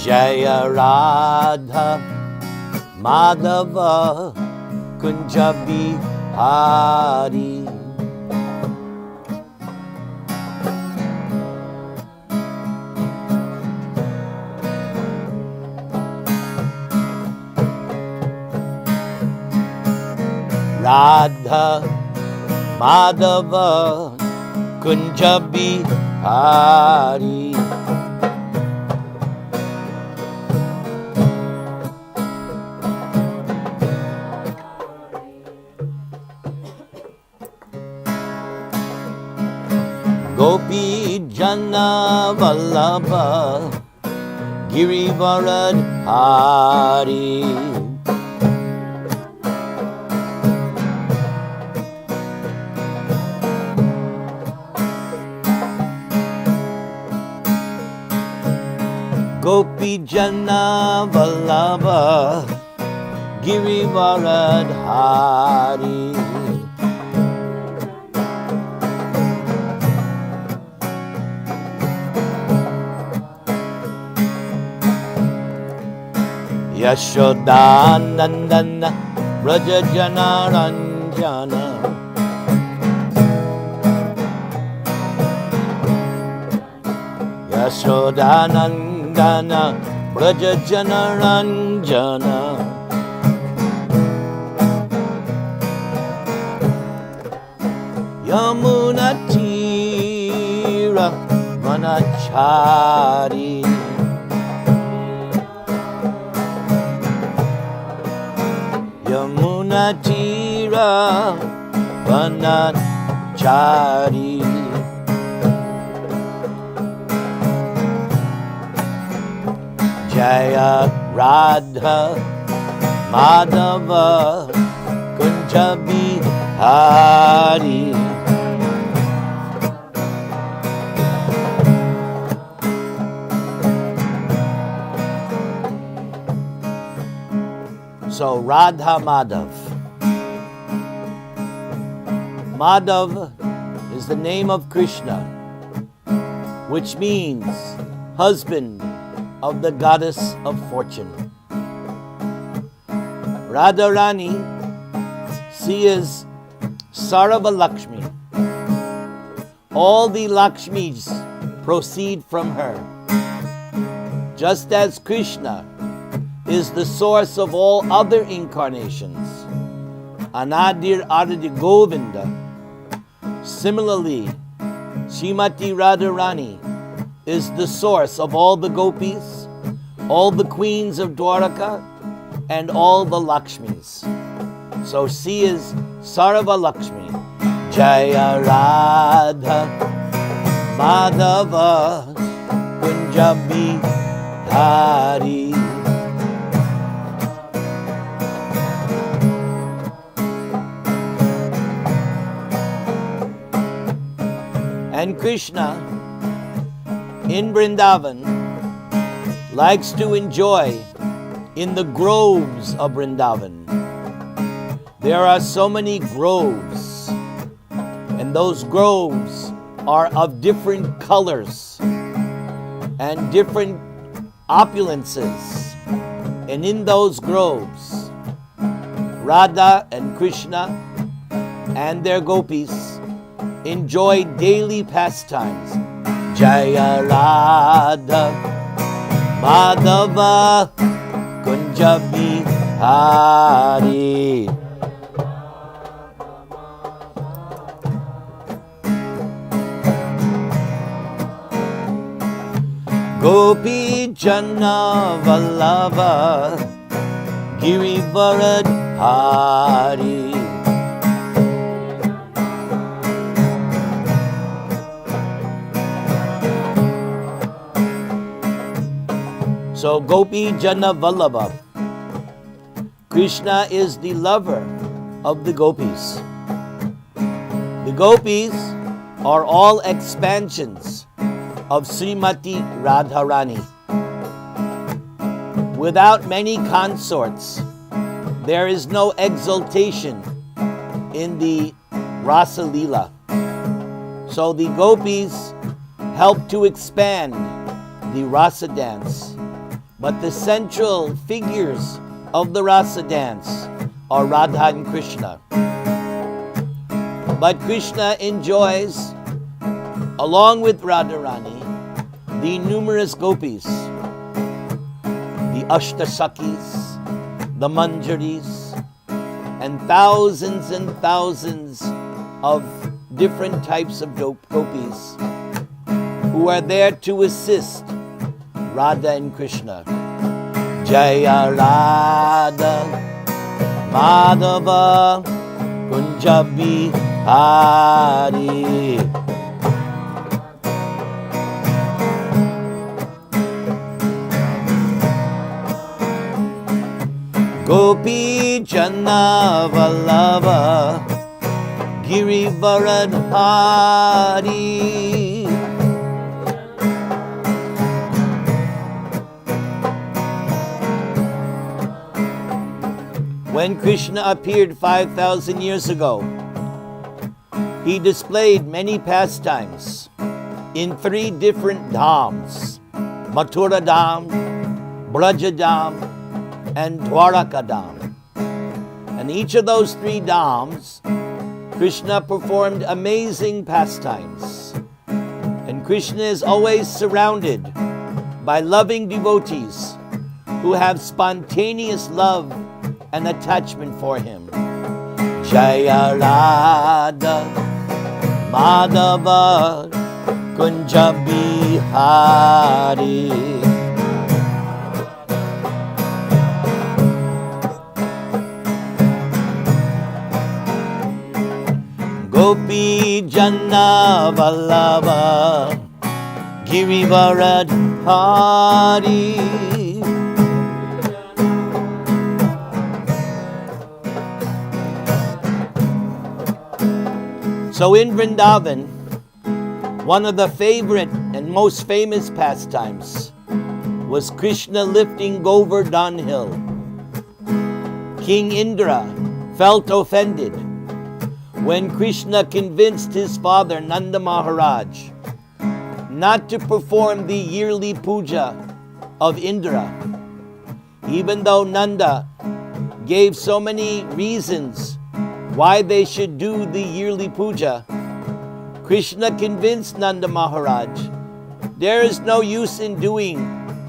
Jaya Radha Madhava Kunja Bihari. Radha Madhava Kunja Bihari. Gopi Jana Vallabha Girivaradhari. Gopi Jana Vallabha Girivaradhari. Yashodanandana Braja Jana Ranjana. Yashodanandana Braja Jana Ranjana. Yamuna Tira Manachari. Yamuna Tira Vanachari. Jaya Radha Madhava Kunja Bihari. So Radha Madhav. Madhav is the name of Krishna, which means husband of the goddess of fortune. Radharani, she is Sarva Lakshmi. All the Lakshmis proceed from her. Just as Krishna is the source of all other incarnations, Anadir Adadi Govinda, similarly, Srimati Radharani is the source of all the gopis, all the queens of Dwaraka, and all the Lakshmis. So she is Sarva Lakshmi. Jaya Radha Madhava Kunja Bihari. And Krishna in Vrindavan likes to enjoy in the groves of Vrindavan. There are so many groves, and those groves are of different colors and different opulences. And in those groves, Radha and Krishna and their gopis enjoy daily pastimes. Jaya Radha Madhava Kunja Bihari. Gopi Jana Vallabha Girivaradhari. So Gopi Jana Vallabha, Krishna is the lover of the gopis. The gopis are all expansions of Srimati Radharani. Without many consorts, there is no exaltation in the Rasa Leela. So the gopis help to expand the Rasa dance. But the central figures of the Rasa dance are Radha and Krishna. But Krishna enjoys, along with Radharani, the numerous gopis, the Ashtasakis, the Manjaris, and thousands of different types of gopis who are there to assist Radha and Krishna. Jaya Radha Madhava Kunja Bihari. Gopi Jana Vallabha Girivaradhari. When Krishna appeared 5,000 years ago, he displayed many pastimes in 3 different dhams: Mathura Dham, Braja Dham, and Dwaraka Dham. And each of those 3 dhams, Krishna performed amazing pastimes. And Krishna is always surrounded by loving devotees who have spontaneous love and attachment for him. Jaya Radha Madhava Kunja Bihari. Gopi Jana Vallabha Girivaradhari. So in Vrindavan, one of the favorite and most famous pastimes was Krishna lifting Govardhan hill. King Indra felt offended when Krishna convinced his father Nanda Maharaj not to perform the yearly puja of Indra, even though Nanda gave so many reasons why they should do the yearly puja. Krishna convinced Nanda Maharaj there is no use in doing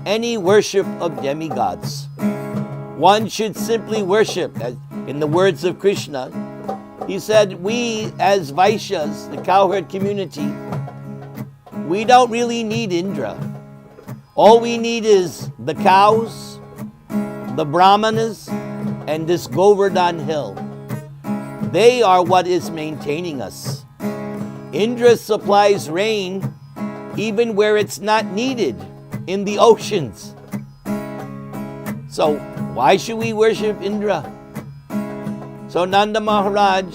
any worship of demigods. One should simply worship, in the words of Krishna. He said, we as Vaishyas, the cowherd community, we don't really need Indra. All we need is the cows, the brahmanas, and this Govardhan hill. They are what is maintaining us. Indra supplies rain even where it's not needed, in the oceans. So why should we worship Indra? So Nanda Maharaj,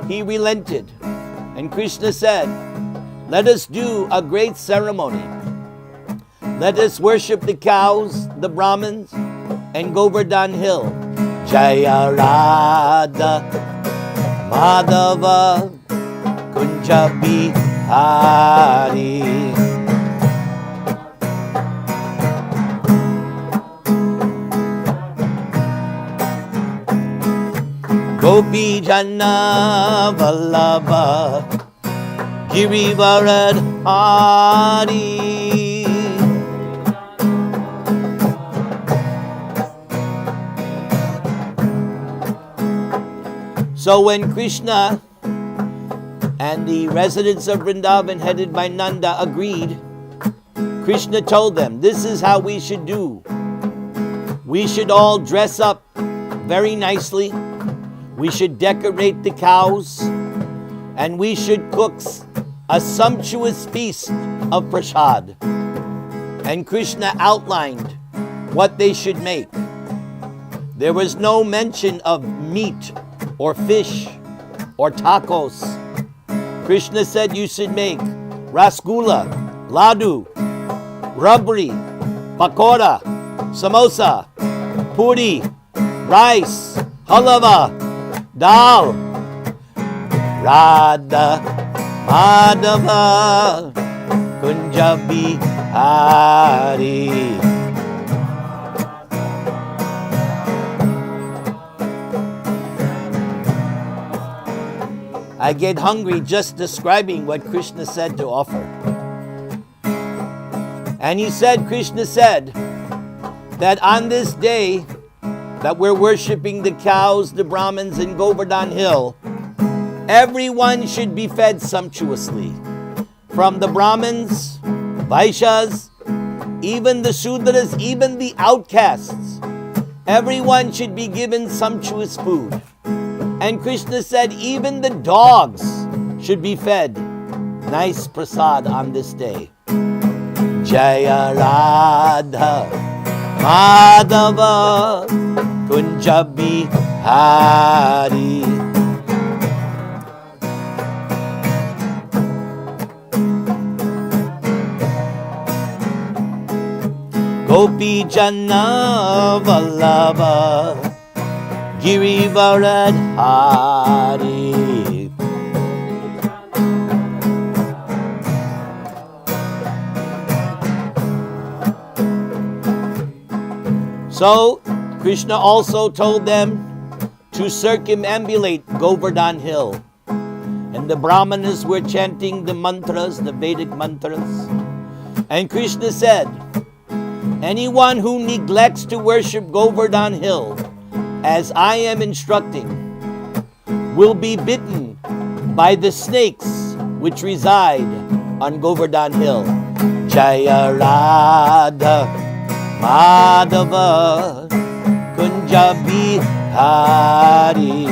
he relented. And Krishna said, let us do a great ceremony. Let us worship the cows, the Brahmins, and Govardhan hill. Jaya Radha Madhava Kunja Bihari. Gopi Jana Vallabha Girivaradhari. So when Krishna and the residents of Vrindavan headed by Nanda agreed, Krishna told them, this is how we should do. We should all dress up very nicely. We should decorate the cows, and we should cook a sumptuous feast of prasad. And Krishna outlined what they should make. There was no mention of meat or fish or tacos. Krishna said you should make rasgulla, ladu, rabri, pakora, samosa, puri, rice, halava, dal. Radha Madhava Kunja Bihari. I get hungry just describing what Krishna said to offer. And Krishna said that on this day that we're worshiping the cows, the Brahmins in Govardhan Hill, everyone should be fed sumptuously. From the Brahmins, Vaishyas, even the Shudras, even the outcasts. Everyone should be given sumptuous food. And Krishna said even the dogs should be fed nice prasad on this day. Jaya Radha Madhava Kunja Bihari. Gopi Janna Vallabha Girivaradhari. So Krishna also told them to circumambulate Govardhan Hill. And the Brahmanas were chanting the mantras, the Vedic mantras. And Krishna said, anyone who neglects to worship Govardhan Hill, as I am instructing, will be bitten by the snakes which reside on Govardhan Hill. Jaya Radha Madhava Kunja Bihari.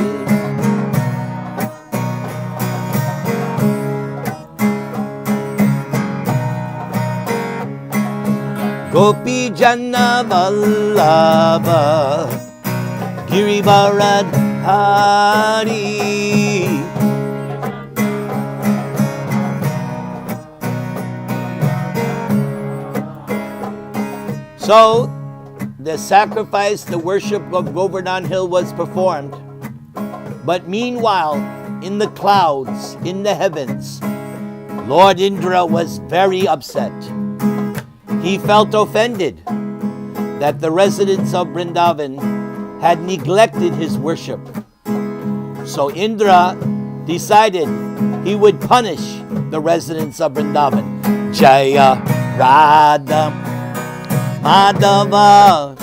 Gopi Janna Vallabha Girivaradhari. So, the sacrifice, the worship of Govardhan Hill was performed. But meanwhile, in the clouds, in the heavens, Lord Indra was very upset. He felt offended that the residents of Vrindavan had neglected his worship. So Indra decided he would punish the residents of Vrindavan. Jaya Radha Madhava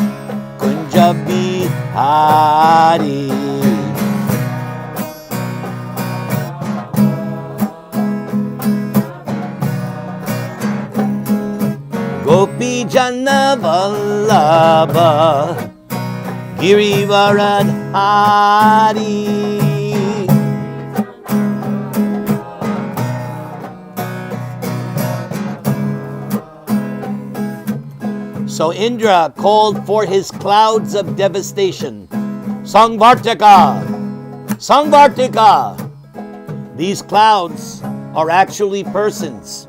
Kunja Bihari. Gopi Janna Vallabha Girivaradhari. So Indra called for his clouds of devastation. Sangvartika! Sangvartika! These clouds are actually persons,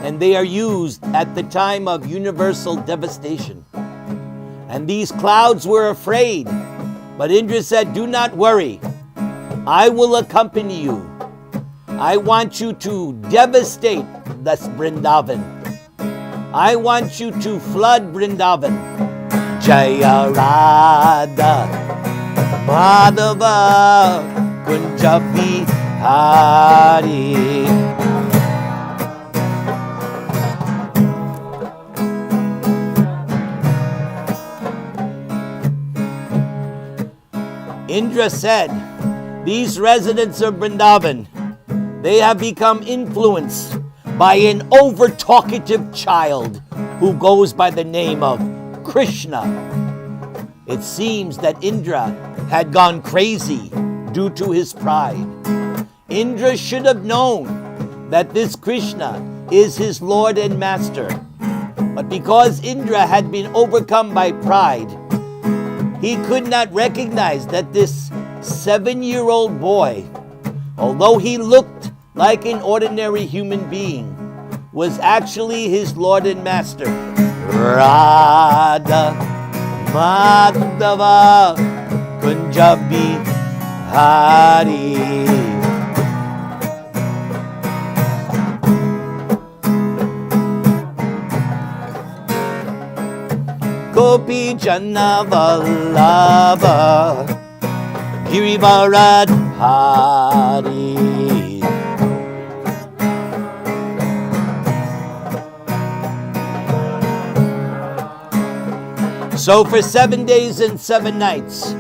and they are used at the time of universal devastation. And these clouds were afraid, but Indra said, do not worry, I will accompany you. I want you to devastate this Vrindavan. I want you to flood Vrindavan. Jaya Radha Madhava Kunja Bihari. Indra said, these residents of Vrindavan, they have become influenced by an over-talkative child who goes by the name of Krishna. It seems that Indra had gone crazy due to his pride. Indra should have known that this Krishna is his Lord and Master. But because Indra had been overcome by pride, he could not recognize that this 7-year-old boy, although he looked like an ordinary human being, was actually his Lord and Master. Radha Madhava Kunja Bihari. Gopi Janna Vallabha Girivaradhari. So for 7 days and 7 nights,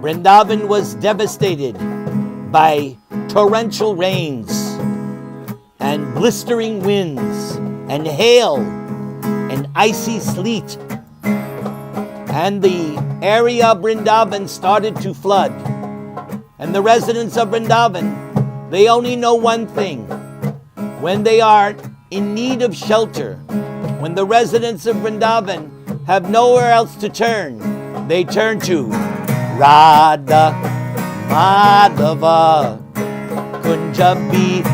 Vrindavan was devastated by torrential rains and blistering winds and hail and icy sleet. And the area of Vrindavan started to flood. And the residents of Vrindavan, they only know one thing. When they are in need of shelter, when the residents of Vrindavan have nowhere else to turn, they turn to Radha Madhava Kunja Bihari.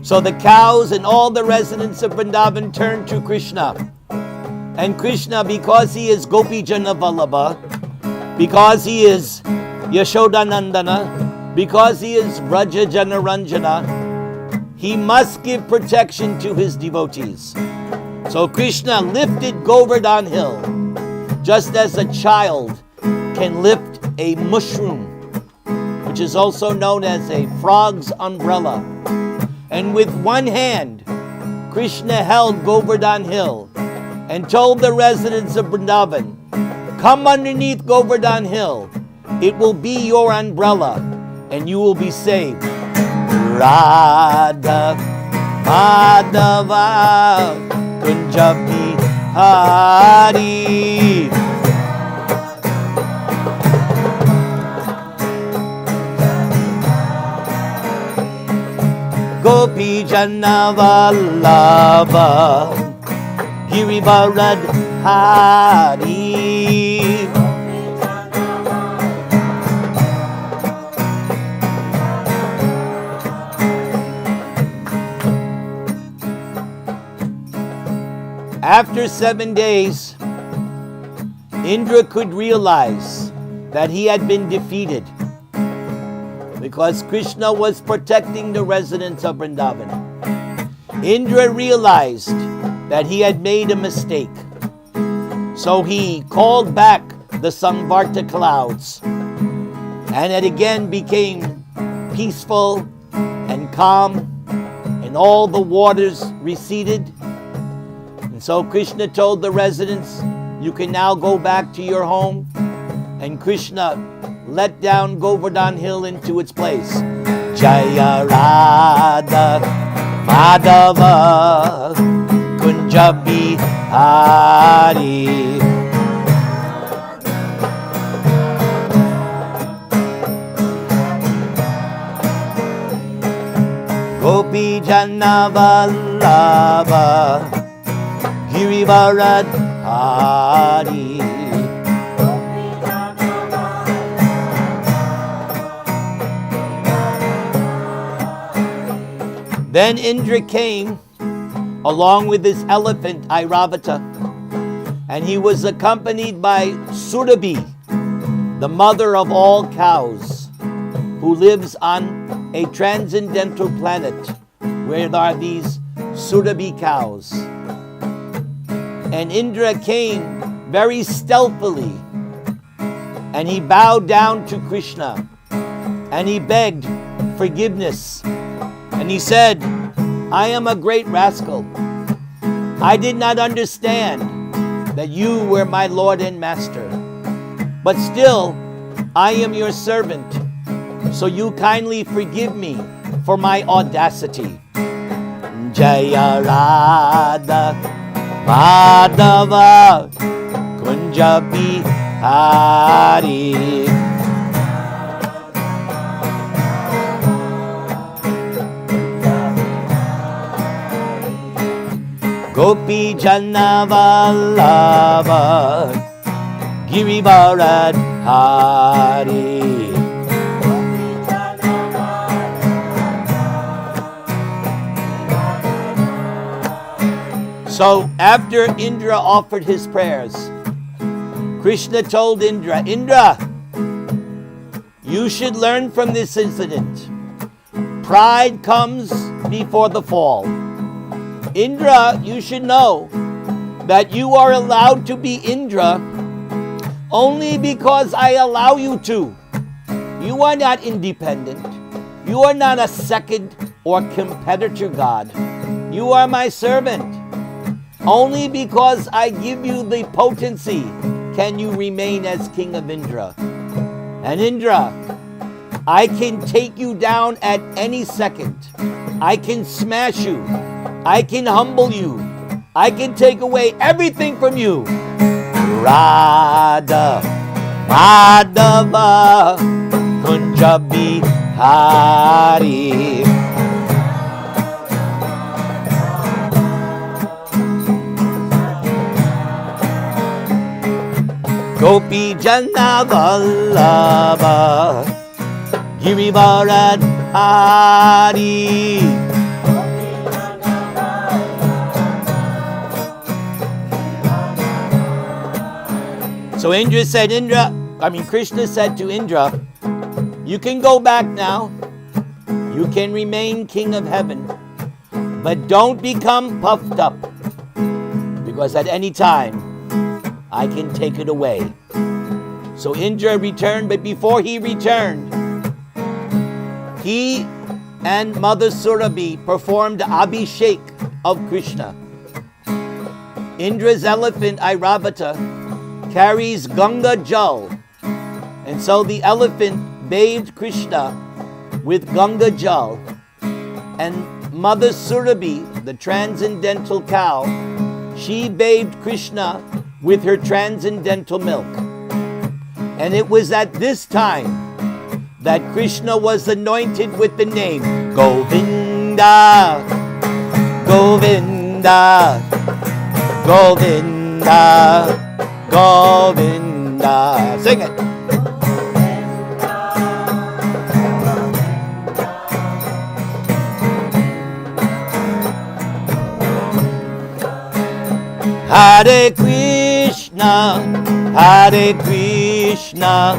So the cows and all the residents of Vrindavan turn to Krishna. And Krishna, because he is Gopi Jana Vallabha, because he is Yashodanandana, because he is Vraja Jana Ranjana, he must give protection to his devotees. So Krishna lifted Govardhan Hill, just as a child can lift a mushroom, which is also known as a frog's umbrella. And with one hand, Krishna held Govardhan Hill and told the residents of Vrindavan, come underneath Govardhan Hill. It will be your umbrella and you will be saved. Radha Madhava Kunja Bihari. Gopi Jana Vallabha Girivaradhari. After 7 days, Indra could realize that he had been defeated because Krishna was protecting the residents of Vrindavan. Indra realized that he had made a mistake. So he called back the Samvarta clouds, and it again became peaceful and calm, and all the waters receded. And so Krishna told the residents, you can now go back to your home. And Krishna let down Govardhan Hill into its place. Jaya Radha Madhava Kunja Bihari. Gopi Jana Vallabha Girivaradhari. Then Indra came along with his elephant Airavata, and he was accompanied by Surabhi, the mother of all cows, who lives on a transcendental planet where there are these Surabhi cows. And Indra came very stealthily, and he bowed down to Krishna, and he begged forgiveness. And he said, I am a great rascal. I did not understand that you were my Lord and Master. But still, I am your servant. So you kindly forgive me for my audacity. Jaya Radha Madhava Kunja Bihari. Gopi Jana Vallabha Girivaradhari. So after Indra offered his prayers, Krishna told Indra, Indra, you should learn from this incident. Pride comes before the fall. Indra, you should know that you are allowed to be Indra only because I allow you to. You are not independent. You are not a second or competitor God. You are my servant. Only because I give you the potency can you remain as king of Indra. And Indra, I can take you down at any second. I can smash you. I can humble you. I can take away everything from you. Radha, Madhava, Punjabi, Hari. Gopi Jana Vallabha, Girivaran Hari. So Krishna said to Indra, you can go back now. You can remain king of heaven. But don't become puffed up. Because at any time, I can take it away. So Indra returned, but before he returned, he and Mother Surabhi performed the Abhishek of Krishna. Indra's elephant, Airavata, carries Ganga Jal. And so the elephant bathed Krishna with Ganga Jal. And Mother Surabhi, the transcendental cow, she bathed Krishna with her transcendental milk. And it was at this time that Krishna was anointed with the name Govinda, Govinda, Govinda, Govinda. Sing it. Hare Krishna, Hare Krishna,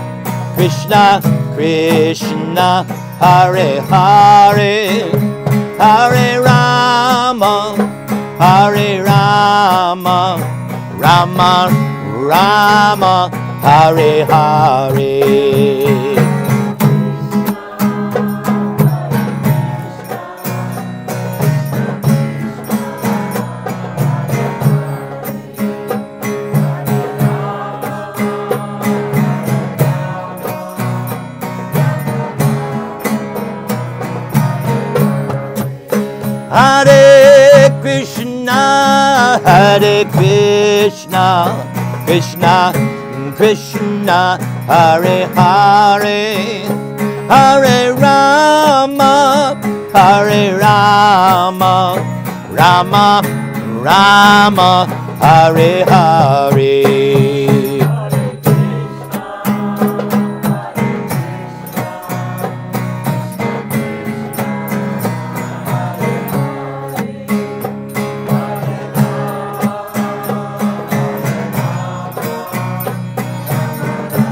Krishna Krishna, Hare Hare, Hare Rama, Hare Rama, Rama Rama, Hare Hare. Hare Krishna, Hare Krishna, Krishna Krishna, Hare Hare, Hare Rama, Hare Rama, Rama Rama, Hare Hare.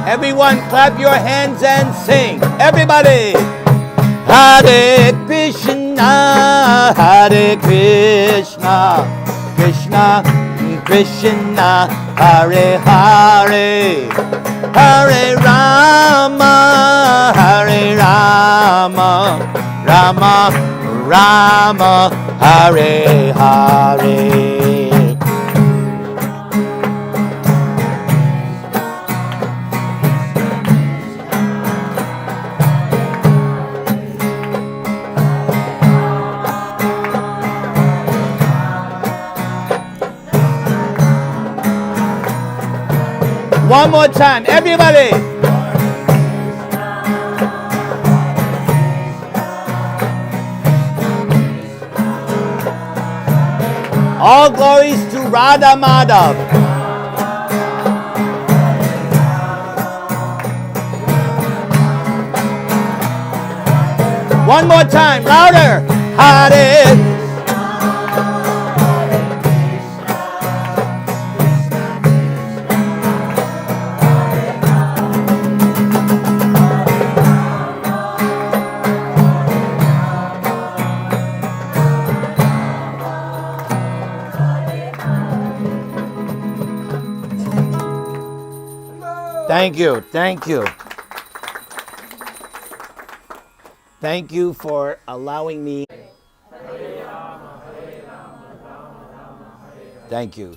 Everyone clap your hands and sing. Everybody. Hare Krishna, Hare Krishna, Krishna Krishna, Hare Hare, Hare Rama, Hare Rama, Rama Rama, Hare Hare. One more time, everybody. All glories to Radha Madhav. One more time, louder. Hare. Thank you, thank you. Thank you for allowing me. Thank you.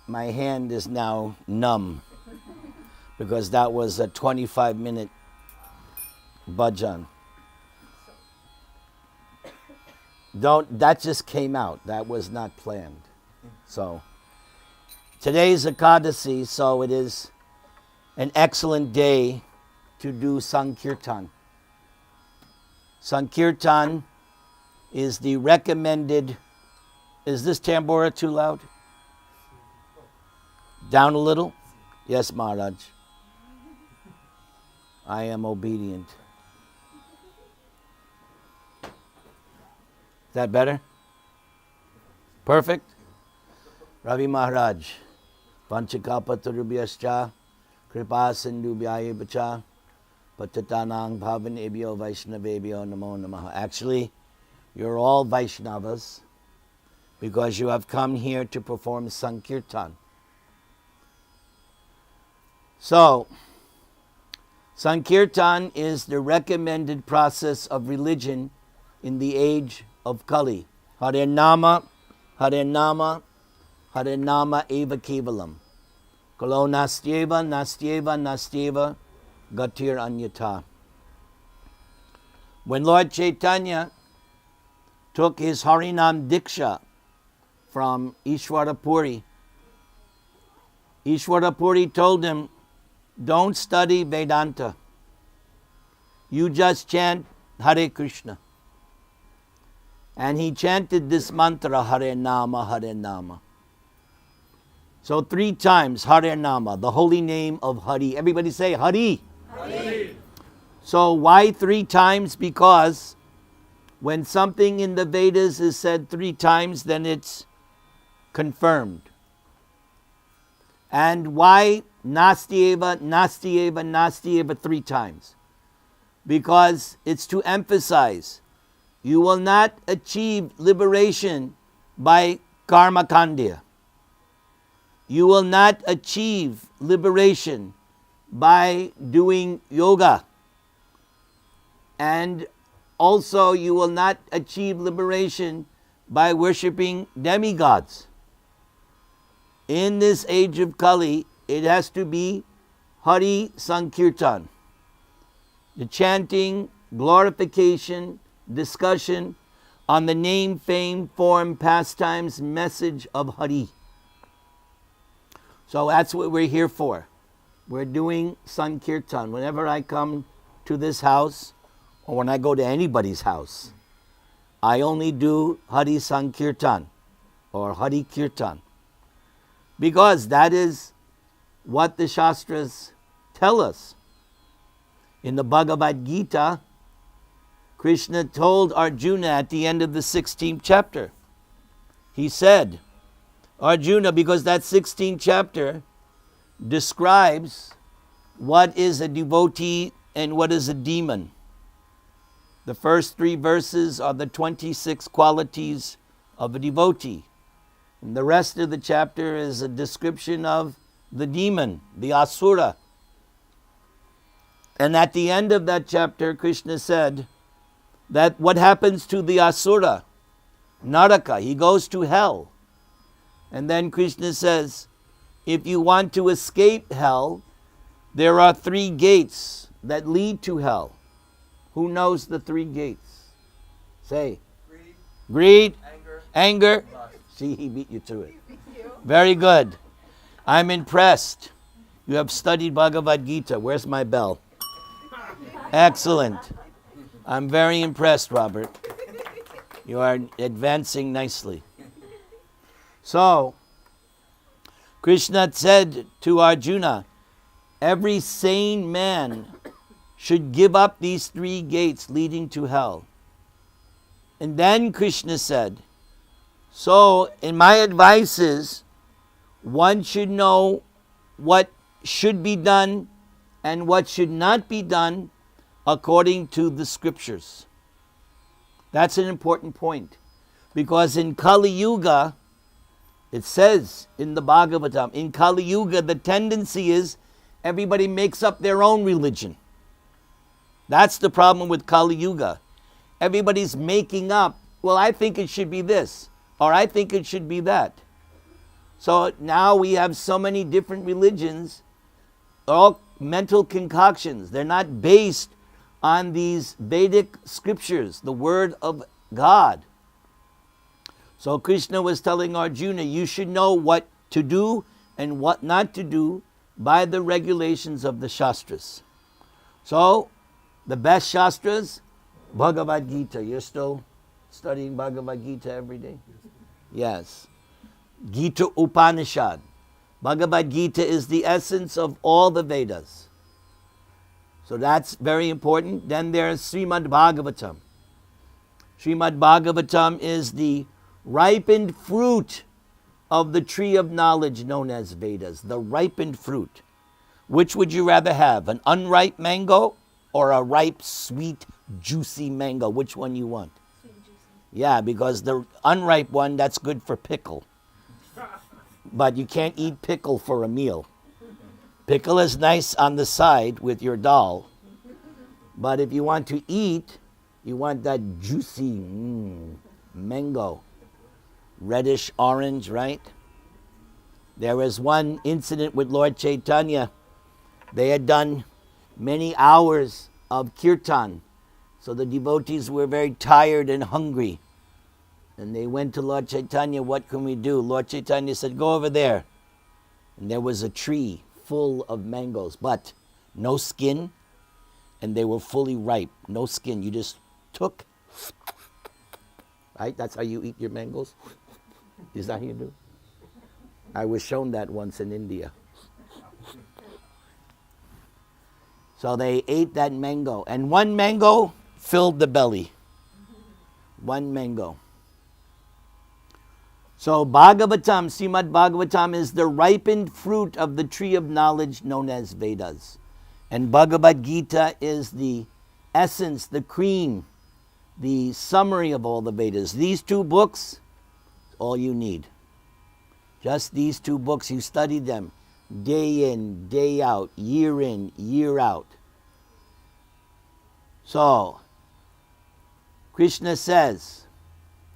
My hand is now numb because that was a 25-minute bhajan. That just came out. That was not planned. So, today's Ekadasi, so it is an excellent day to do Sankirtan. Sankirtan is the recommended. Is this tambura too loud? Down a little? Yes, Maharaj. I am obedient. Is that better? Perfect? Ravi Maharaj. Panchakapatarubhyascha kripa sindhubhyaya bacha patatanang bhavanebhyo vaishnavebhyo namo namaha. Actually, you're all Vaishnavas because you have come here to perform Sankirtan. So, Sankirtan is the recommended process of religion in the age of Kali. Hare Nama, Hare Nama, Hare Nama eva kevalam. Kalo nastyeva, nastyeva, nastyeva, gatir anyata. When Lord Chaitanya took his Harinam Diksha from Ishwarapuri, Ishwarapuri told him, don't study Vedanta. You just chant Hare Krishna. And he chanted this mantra, Hare Nama, Hare Nama. So 3 times, Hare Nama, the holy name of Hari. Everybody say Hari. Hari. So why 3 times? Because when something in the Vedas is said 3 times, then it's confirmed. And why Nastyeva, Nastyeva, Nastyeva 3 times? Because it's to emphasize you will not achieve liberation by karma kandya. You will not achieve liberation by doing yoga. And also you will not achieve liberation by worshipping demigods. In this age of Kali, it has to be Hari Sankirtan. The chanting, glorification, discussion on the name, fame, form, pastimes, message of Hari. So that's what we're here for. We're doing Sankirtan. Whenever I come to this house, or when I go to anybody's house, I only do Hari Sankirtan or Hari Kirtan. Because that is what the Shastras tell us. In the Bhagavad Gita, Krishna told Arjuna at the end of the 16th chapter, he said, Arjuna, because that 16th chapter describes what is a devotee and what is a demon. The first 3 verses are the 26 qualities of a devotee. And the rest of the chapter is a description of the demon, the asura. And at the end of that chapter, Krishna said that what happens to the asura, Naraka, he goes to hell. And then Krishna says, if you want to escape hell, there are 3 gates that lead to hell. Who knows the 3 gates? Say. Greed, anger. See, he beat you to it. Very good. I'm impressed. You have studied Bhagavad Gita. Where's my bell? Excellent. I'm very impressed, Robert. You are advancing nicely. So, Krishna said to Arjuna, every sane man should give up these 3 gates leading to hell. And then Krishna said, so in my advice is, one should know what should be done and what should not be done according to the scriptures. That's an important point. Because in Kali Yuga, it says in the Bhagavatam, in Kali Yuga, the tendency is everybody makes up their own religion. That's the problem with Kali Yuga. Everybody's making up, well, I think it should be this, or I think it should be that. So now we have so many different religions, all mental concoctions. They're not based on these Vedic scriptures, the word of God. So Krishna was telling Arjuna, you should know what to do and what not to do by the regulations of the Shastras. So, the best Shastras, Bhagavad Gita. You're still studying Bhagavad Gita every day? Yes. Gita Upanishad. Bhagavad Gita is the essence of all the Vedas. So that's very important. Then there's Srimad Bhagavatam. Srimad Bhagavatam is the ripened fruit of the tree of knowledge known as Vedas. The ripened fruit. Which would you rather have? An unripe mango or a ripe, sweet, juicy mango? Which one you want? Sweet, juicy. Yeah, because the unripe one, that's good for pickle. But you can't eat pickle for a meal. Pickle is nice on the side with your dal. But if you want to eat, you want that juicy mango. Reddish orange, right? There was one incident with Lord Chaitanya. They had done many hours of kirtan. So the devotees were very tired and hungry. And they went to Lord Chaitanya, what can we do? Lord Chaitanya said, go over there. And there was a tree full of mangoes, but no skin, and they were fully ripe. No skin. You just took, right? That's how you eat your mangoes? Is that how you do? I was shown that once in India. So they ate that mango, and one mango filled the belly. One mango. So Bhagavatam, Srimad Bhagavatam is the ripened fruit of the tree of knowledge known as Vedas. And Bhagavad Gita is the essence, the cream, the summary of all the Vedas. These two books, all you need. Just these two books, you study them day in, day out, year in, year out. So, Krishna says,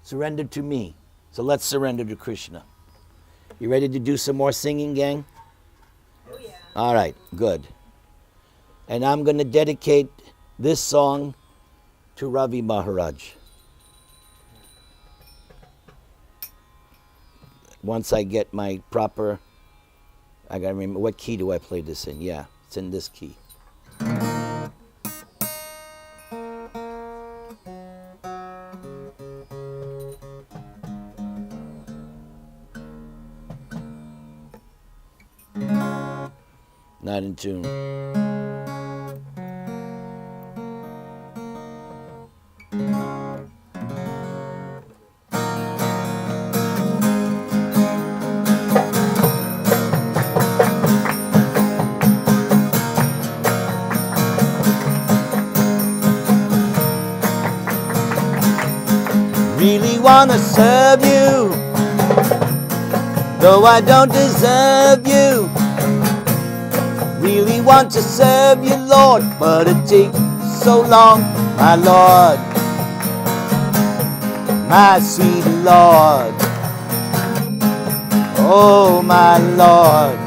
surrender to me. So let's surrender to Krishna. You ready to do some more singing, gang? Oh, yeah. All right, good. And I'm going to dedicate this song to Ravi Maharaj. Once I get my proper, I got to remember, what key do I play this in? Yeah, it's in this key. Not in tune. Really wanna serve you, though I don't deserve you. Really want to serve you, Lord, but it takes so long, my Lord, my sweet Lord. Oh, my Lord,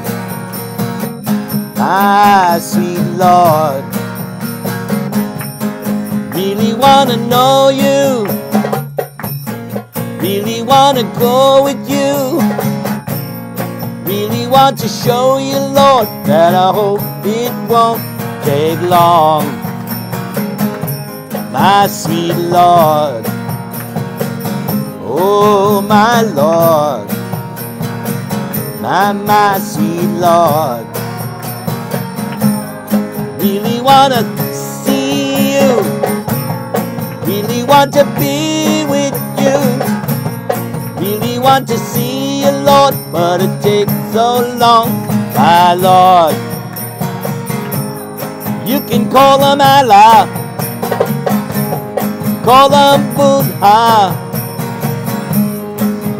my sweet Lord. Really want to know you, really want to go with you. Really want to show you, Lord, that I hope it won't take long. My sweet Lord, oh my Lord, my sweet Lord. Really want to see you, really want to be with you. Really want to see you, Lord, but it takes so long, my Lord. You can call him Allah, call him Buddha,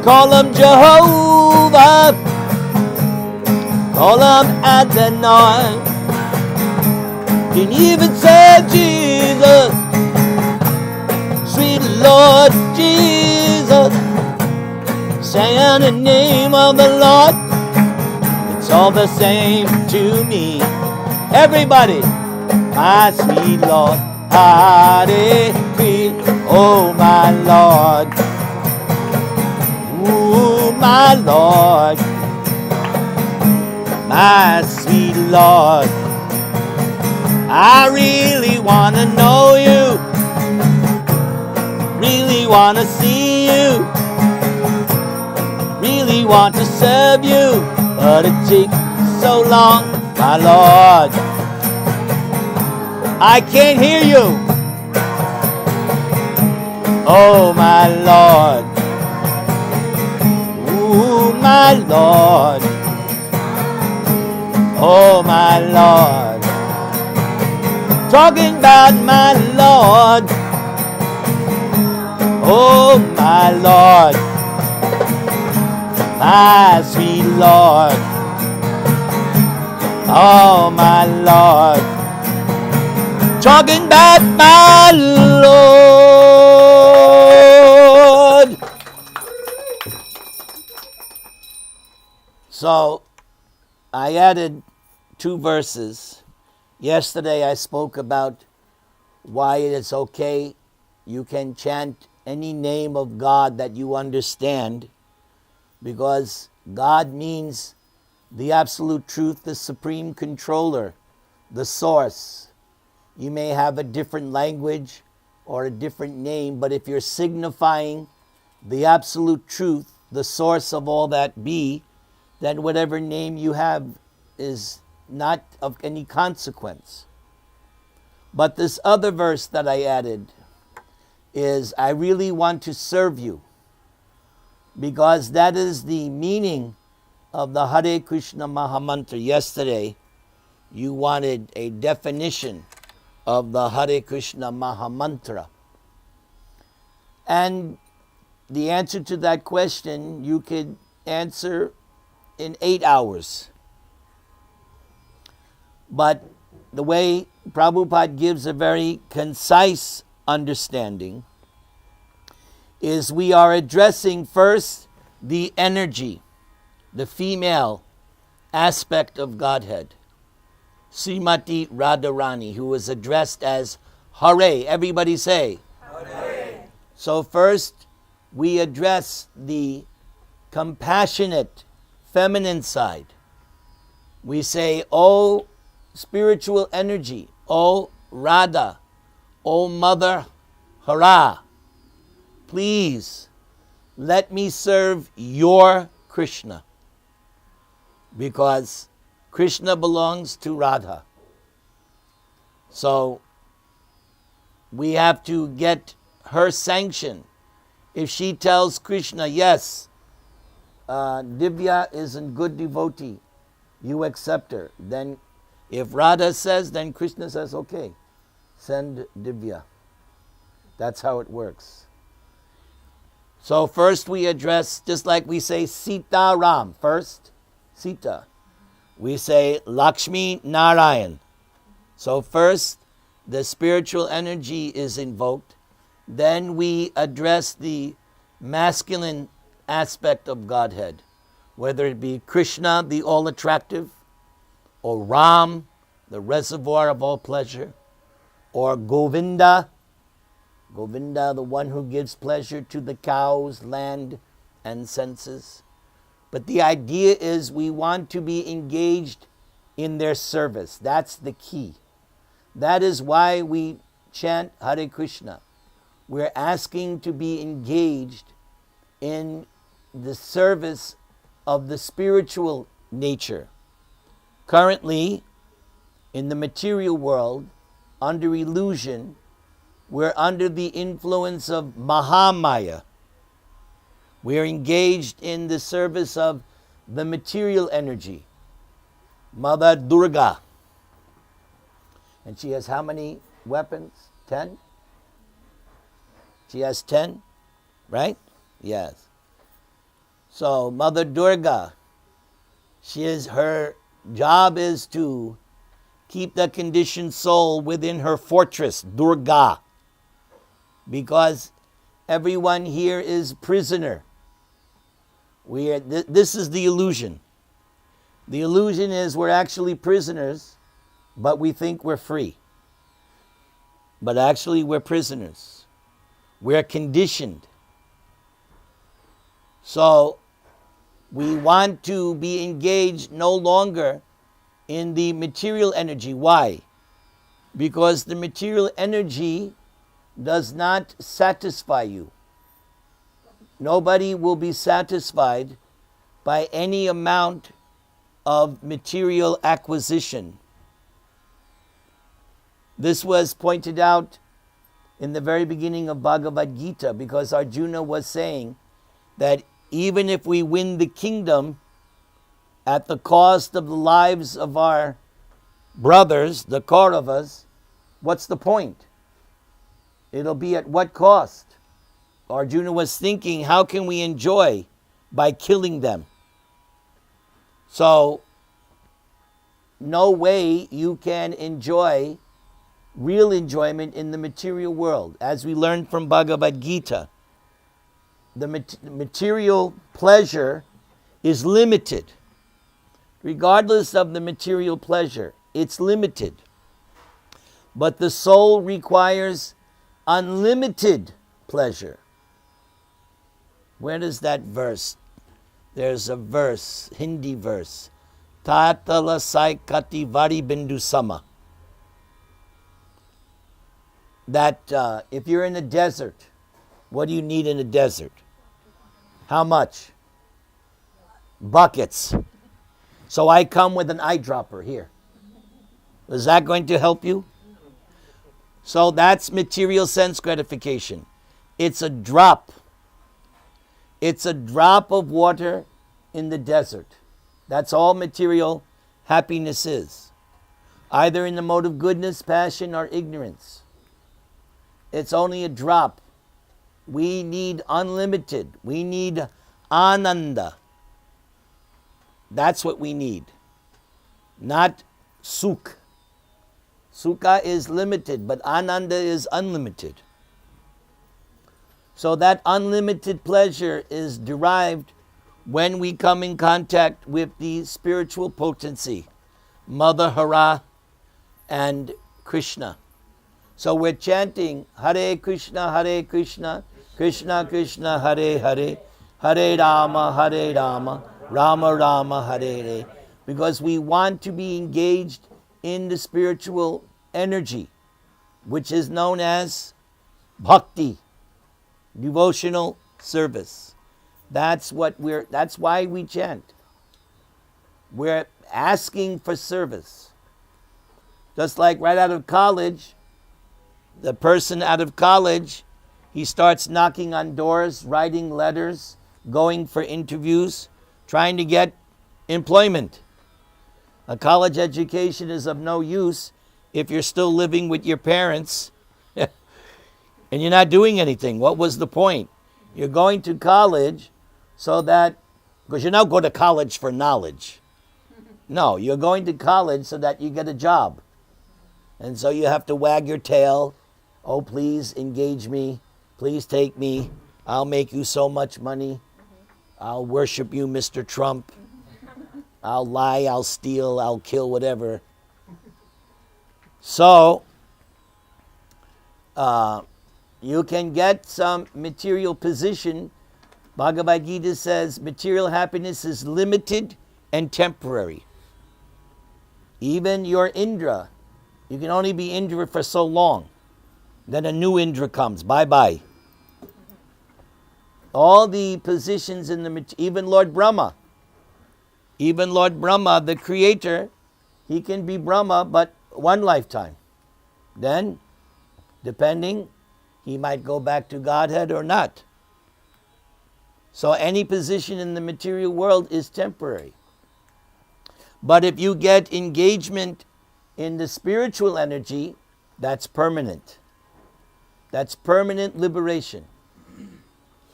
call him Jehovah, call him Adonai. Can even say Jesus. Jesus, sweet Lord Jesus. Saying the name of the Lord, it's all the same to me. Everybody, my sweet Lord, Hare Krishna, oh my Lord, ooh my Lord, my sweet Lord. I really want to know you, really want to see you, really want to serve you, but it takes so long, my Lord. I can't hear you. Oh, my Lord. Ooh, my Lord. Oh, my Lord. Talking about my Lord. Oh, my Lord. My sweet Lord. Oh, my Lord. Talking about my Lord. So, I added 2 verses. Yesterday I spoke about why it is okay. You can chant any name of God that you understand, because God means the absolute truth, the supreme controller, the source. You may have a different language or a different name, but if you're signifying the absolute truth, the source of all that be, then whatever name you have is not of any consequence. But this other verse that I added is, I really want to serve you, because that is the meaning of the Hare Krishna Mahamantra. Yesterday, you wanted a definition of the Hare Krishna Mahamantra. And the answer to that question, you could answer in 8 hours. But the way Prabhupada gives a very concise understanding is, we are addressing first the energy, the female aspect of Godhead. Srimati Radharani, who was addressed as Hare. Everybody say, Hare. So first, we address the compassionate feminine side. We say, "O spiritual energy, O Radha, O Mother Hara, please let me serve your Krishna," because Krishna belongs to Radha. So we have to get her sanction. If she tells Krishna, yes, Divya is a good devotee, you accept her. Then if Radha says, then Krishna says, okay, send Divya. That's how it works. So first we address, just like we say Sita Ram, first Sita. We say Lakshmi Narayan. So first, the spiritual energy is invoked. Then we address the masculine aspect of Godhead, whether it be Krishna, the all-attractive, or Ram, the reservoir of all pleasure, or Govinda, the one who gives pleasure to the cows, land, and senses. But the idea is, we want to be engaged in their service. That's the key. That is why we chant Hare Krishna. We're asking to be engaged in the service of the spiritual nature. Currently, in the material world, under illusion, we're under the influence of Mahamaya. We're engaged in the service of the material energy, Mother Durga. And she has how many weapons? 10? She has 10, right? Yes. So Mother Durga, her job is to keep the conditioned soul within her fortress, Durga, because everyone here is prisoner. This is the illusion. The illusion is we're actually prisoners, but we think we're free. But actually we're prisoners. We're conditioned. So we want to be engaged no longer in the material energy. Why? Because the material energy does not satisfy you. Nobody will be satisfied by any amount of material acquisition. This was pointed out in the very beginning of Bhagavad Gita, because Arjuna was saying that even if we win the kingdom at the cost of the lives of our brothers, the Kauravas, what's the point? It'll be at what cost? Arjuna was thinking, how can we enjoy by killing them? So, no way you can enjoy real enjoyment in the material world. As we learned from Bhagavad Gita, the material pleasure is limited. Regardless of the material pleasure, it's limited. But the soul requires unlimited pleasure. Where is that verse? There's a verse, Hindi verse. Tatala saikati vari bindu sama. That if you're in a desert, what do you need in a desert? How much? Buckets. So I come with an eyedropper here. Is that going to help you? So that's material sense gratification. It's a drop. It's a drop of water in the desert. That's all material happiness is. Either in the mode of goodness, passion, or ignorance. It's only a drop. We need unlimited. We need ananda. That's what we need. Not sukh. Sukha is limited, but ananda is unlimited. So that unlimited pleasure is derived when we come in contact with the spiritual potency, Mother Hara and Krishna. So we're chanting Hare Krishna, Krishna Krishna, Hare Hare, Hare Rama, Rama Rama, Hare Hare, because we want to be engaged in the spiritual energy, which is known as bhakti, devotional service. That's why we chant. We're asking for service. Just like right out of college, the person out of college, he starts knocking on doors, writing letters, going for interviews, trying to get employment. A college education is of no use if you're still living with your parents and you're not doing anything. What was the point? You're going to college so that, because you don't go to college for knowledge. No, you're going to college so that you get a job. And so you have to wag your tail. Oh, please engage me. Please take me. I'll make you so much money. I'll worship you, Mr. Trump. I'll lie, I'll steal, I'll kill, whatever. So, you can get some material position. Bhagavad Gita says material happiness is limited and temporary. Even your Indra, you can only be Indra for so long. Then a new Indra comes. Bye-bye. All the positions in the, even Lord Brahma, the creator, he can be Brahma, but one lifetime. Then, depending, he might go back to Godhead or not. So any position in the material world is temporary. But if you get engagement in the spiritual energy, that's permanent. That's permanent liberation.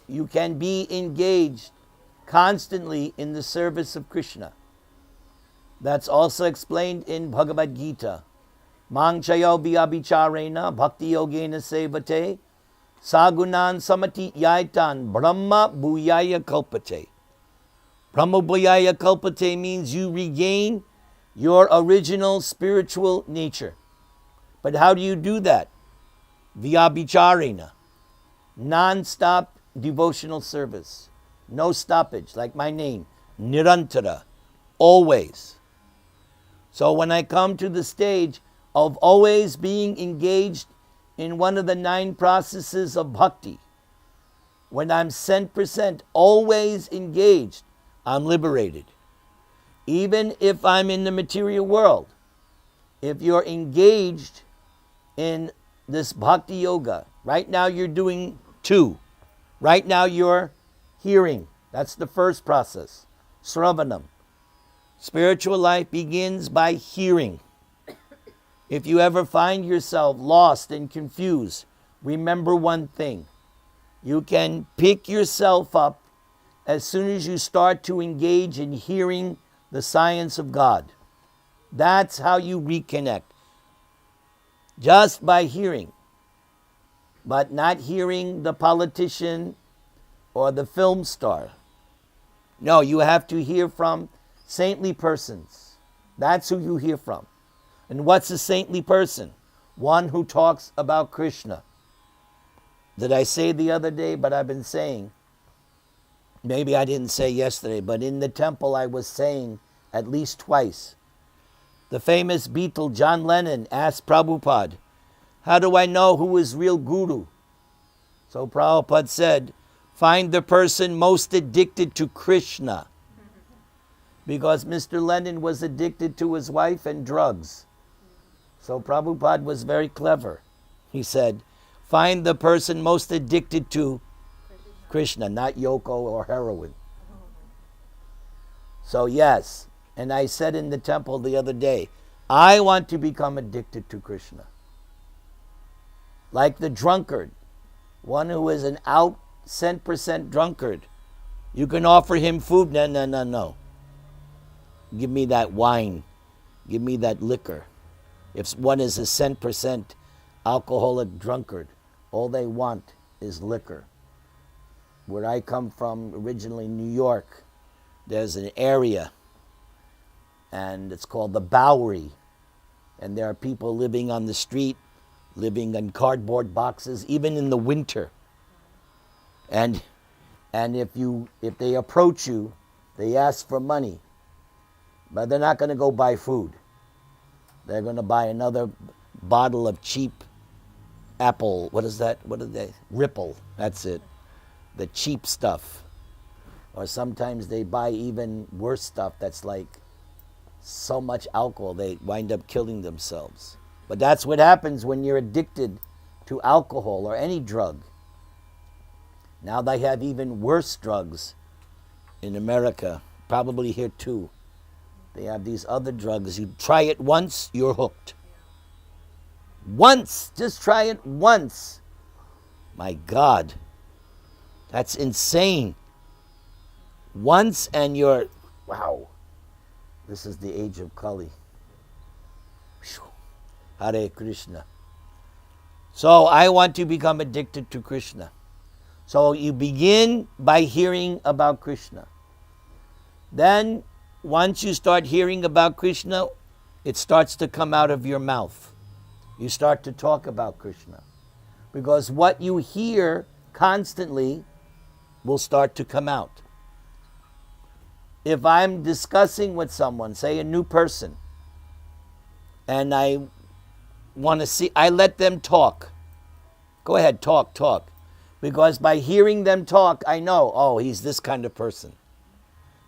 You can be engaged constantly in the service of Krishna. That's also explained in Bhagavad Gita. Mang chayo vyabhicharena bhakti yogena sevate sagunan samati yaitan brahma bhuyaya kalpate. Brahma bhuyaya kalpate means you regain your original spiritual nature. But how do you do that? Vyabhicharena. Non-stop devotional service. No stoppage, like my name. Nirantara. Always. So when I come to the stage of always being engaged in one of the 9 processes of bhakti, when I'm 100% always engaged, I'm liberated. Even if I'm in the material world, if you're engaged in this bhakti yoga, right now you're doing 2. Right now you're hearing. That's the first process. Sravanam. Spiritual life begins by hearing. If you ever find yourself lost and confused, remember one thing. You can pick yourself up as soon as you start to engage in hearing the science of God. That's how you reconnect. Just by hearing. But not hearing the politician or the film star. No, you have to hear from saintly persons. That's who you hear from. And what's a saintly person? One who talks about Krishna. Did I say the other day, but I've been saying, maybe I didn't say yesterday, but in the temple I was saying at least twice. The famous Beatle John Lennon asked Prabhupada, how do I know who is real guru? So Prabhupada said, find the person most addicted to Krishna. Because Mr. Lennon was addicted to his wife and drugs. So Prabhupada was very clever. He said, find the person most addicted to Krishna, not Yoko or heroin. So yes, and I said in the temple the other day, I want to become addicted to Krishna. Like the drunkard, one who is an out 100% drunkard. You can offer him food, no. Give me that wine. Give me that liquor. If one is a 100% alcoholic drunkard, all they want is liquor. Where I come from, originally New York, there's an area, and it's called the Bowery. And there are people living on the street, living in cardboard boxes, even in the winter. And if they approach you, they ask for money. But they're not going to go buy food. They're going to buy another bottle of cheap apple. What is that? What are they? Ripple. That's it. The cheap stuff. Or sometimes they buy even worse stuff that's like so much alcohol they wind up killing themselves. But that's what happens when you're addicted to alcohol or any drug. Now they have even worse drugs in America, probably here too. They have these other drugs. You try it once, you're hooked. Once, just try it once. My God, that's insane. Once and you're, wow, this is the age of Kali. Hare Krishna. So I want to become addicted to Krishna. So you begin by hearing about Krishna. Then, once you start hearing about Krishna, it starts to come out of your mouth. You start to talk about Krishna. Because what you hear constantly will start to come out. If I'm discussing with someone, say a new person, and I want to see, I let them talk. Go ahead, talk. Because by hearing them talk, I know, oh, he's this kind of person.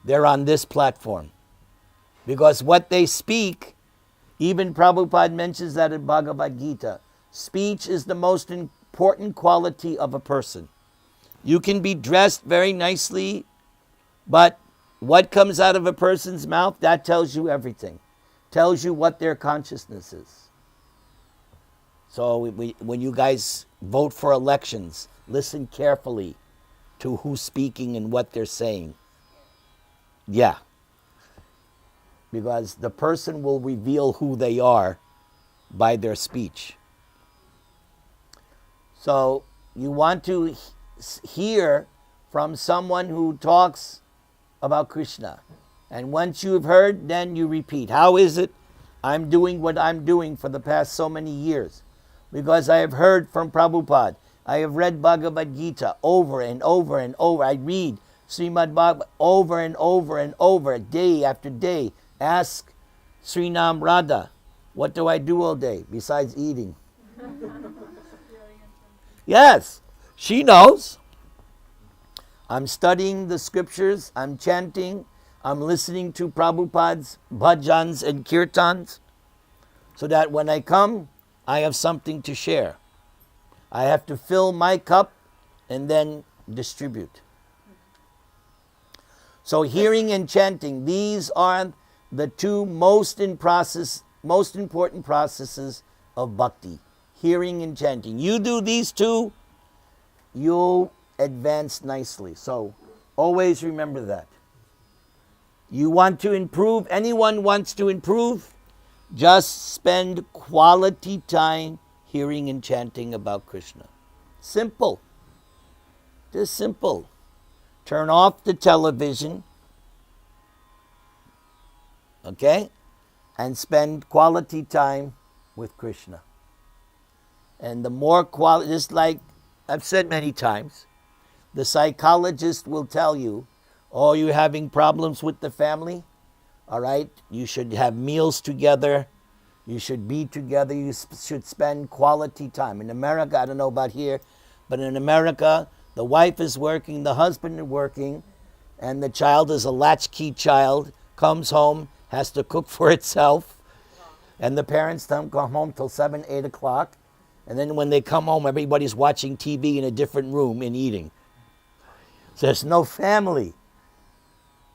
They're on this platform. Because what they speak, even Prabhupada mentions that in Bhagavad Gita, speech is the most important quality of a person. You can be dressed very nicely, but what comes out of a person's mouth, that tells you everything. Tells you what their consciousness is. So when you guys vote for elections, listen carefully to who's speaking and what they're saying. Yeah. Because the person will reveal who they are by their speech. So you want to hear from someone who talks about Krishna. And once you've heard, then you repeat. How is it I'm doing what I'm doing for the past so many years? Because I have heard from Prabhupada. I have read Bhagavad Gita over and over and over. I read Srimad Bhagavad over and over and over, day after day. Ask Srinam Radha, what do I do all day besides eating? Yes, she knows. I'm studying the scriptures, I'm chanting, I'm listening to Prabhupada's bhajans and kirtans, so that when I come, I have something to share. I have to fill my cup and then distribute. So hearing and chanting, these are the two most important processes of bhakti. Hearing and chanting. You do these two, you'll advance nicely. So always remember that. You want to improve, anyone wants to improve, just spend quality time hearing and chanting about Krishna. Simple. Just simple. Turn off the television, okay? And spend quality time with Krishna. And the more quality, just like I've said many times, the psychologist will tell you, oh, you're having problems with the family? All right, you should have meals together. You should be together. You should spend quality time. In America, I don't know about here, but in America, the wife is working, the husband is working, and the child is a latchkey child, comes home, has to cook for itself, and the parents don't come home till 7, 8 o'clock. And then when they come home, everybody's watching TV in a different room and eating. So there's no family.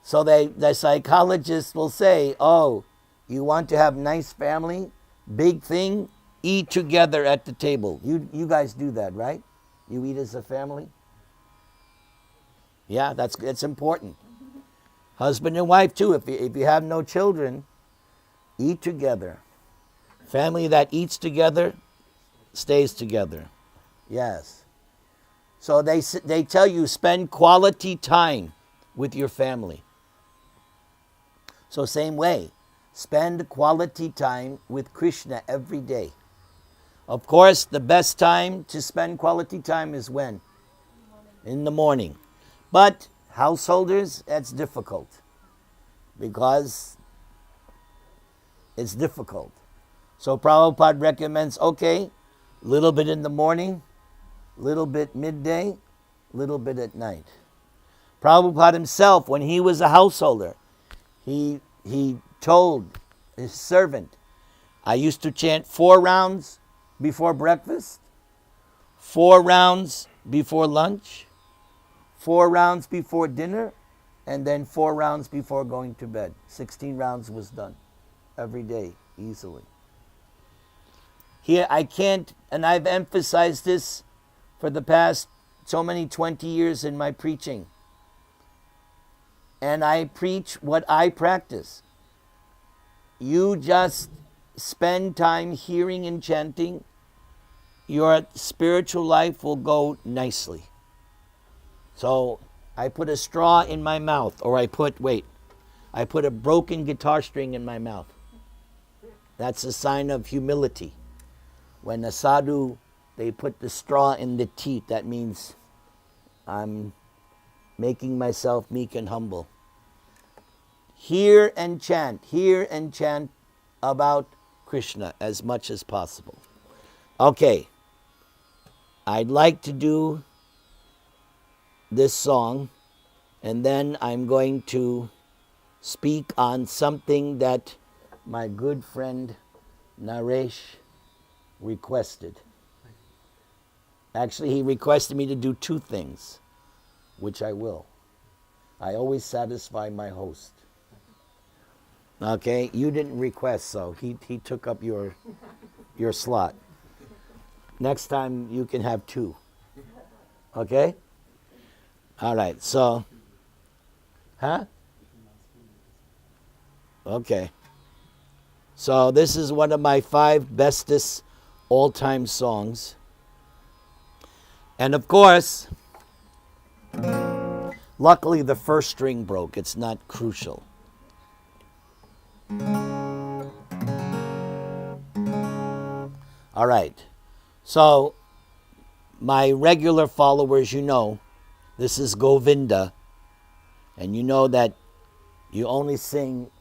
So the psychologists will say, oh, you want to have nice family? Big thing, eat together at the table. You guys do that, right? You eat as a family? Yeah, it's important. Husband and wife too. If you have no children, eat together. Family that eats together stays together. Yes. So they tell you spend quality time with your family. So same way, spend quality time with Krishna every day. Of course, the best time to spend quality time is when? In the morning. But householders, that's difficult because it's difficult. So Prabhupada recommends, okay, little bit in the morning, little bit midday, little bit at night. Prabhupada himself, when he was a householder, he told his servant, I used to chant 4 rounds before breakfast, 4 rounds before lunch, 4 rounds before dinner, and then 4 rounds before going to bed. 16 rounds was done every day, easily. Here I can't, and I've emphasized this for the past so many 20 years in my preaching. And I preach what I practice. You just spend time hearing and chanting, your spiritual life will go nicely. So I put a straw in my mouth, or I put a broken guitar string in my mouth. That's a sign of humility. When a sadhu, they put the straw in the teeth, that means I'm making myself meek and humble. Hear and chant about Krishna as much as possible. Okay, I'd like to do this song, and then I'm going to speak on something that my good friend Naresh requested. Actually, he requested me to do 2 things, which I will. I always satisfy my host. Okay, you didn't request, so he took up your slot. Next time you can have 2. Okay? All right, so, huh? Okay. So this is one of my 5 bestest all-time songs. And of course, luckily the first string broke. It's not crucial. All right. So my regular followers, you know, this is Govinda. And you know that you only sing